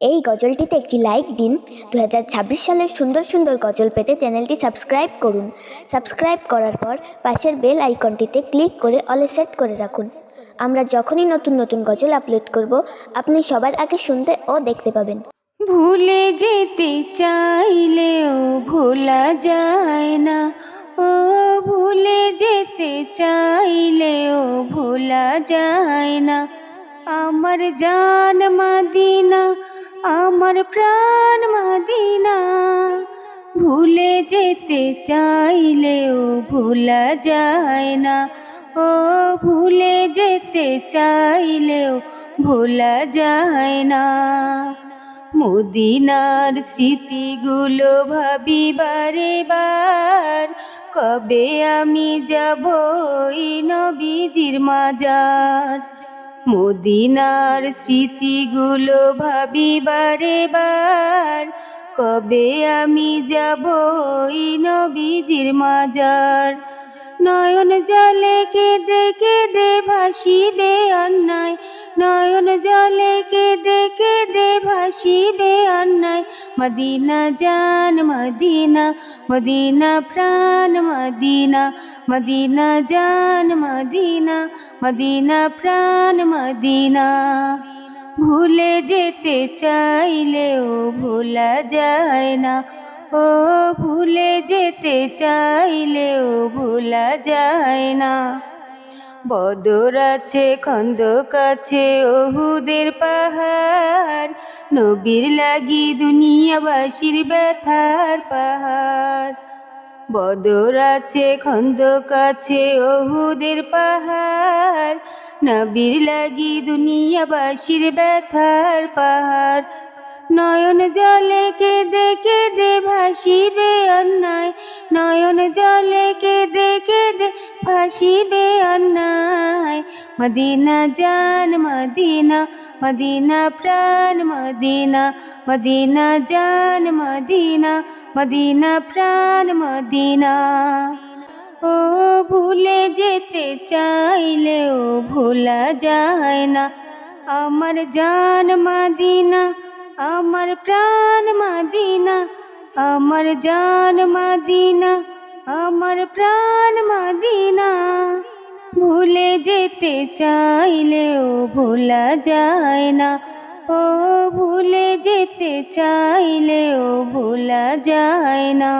এই গজলটিতে একটি লাইক দিন। 2026 সালের সুন্দর সুন্দর গজল পেতে চ্যানেলটি সাবস্ক্রাইব করুন। সাবস্ক্রাইব করার পর পাশের বেল আইকনটিতে ক্লিক করে অলে সেট করে রাখুন। আমরা যখনই নতুন নতুন গজল আপলোড করব, আপনি সবার আগে শুনতে ও দেখতে পাবেন। ভুলে যেতে চাইলেও ভোলা যায় না, ও ভুলে যেতে চাইলেও ভোলা যায় না। আমার জান মদিনা, আমার প্রাণ মদিনা, ভুলে যেতে চাইলেও ভোলা যায় না, ও ভুলে যেতে চাইলেও ভোলা যায় না। মদিনার স্মৃতিগুলো ভাবি বারে বার, কবে আমি যাব ওই নবীজির মাজার। মদিনার স্মৃতিগুলো ভাবি বারে বার, কবে আমি যাব ওই নবীজির মাজার। নয়ন জলে কেঁদে কেঁদে ভাসিবে অন্যায়, নয়ন জলে কেঁদে কেঁদে ভাসিবে অন্যায়। মদিনা জান মদিনা, মদিনা প্রাণ মদিনা, মদিনা জান মদিনা, মদিনা প্রাণ মদিনা। ভুলে যেতে চাইলেও ভোলা যায় না, ও ভুলে যেতে চাইলেও ভোলা যায় না। বদর আছে, খন্দক আছে, ওহুদের পাহাড়, নবীর লাগি দুনিয়াবাসীর ব্যথার পাহাড়। বদর আছে, খন্দক আছে, ওহুদের পাহাড়, নবীর লাগি দুনিয়াবাসীর ব্যথার পাহাড়। নয়ন জলে কেঁদে কেঁদে ভাসিবে অন্যায়, নয়ন জলে কেঁদে কেঁদে ভাসিবে অন্যায়। মদিনা জান মদিনা, মদিনা প্রাণ মদিনা, মদিনা জান মদিনা, মদিনা প্রাণ মদিনা। ও ভুলে যেতে চাইলেও ভোলা যায় না, আমার জান মদিনা, আমার প্রাণ মদিনা, আমার জান মদিনা, আমার প্রাণ মদিনা। ভুলে যেতে চাইলেও ভোলা যায় না, ও ভুলে যেতে চাইলেও ভোলা যায় না।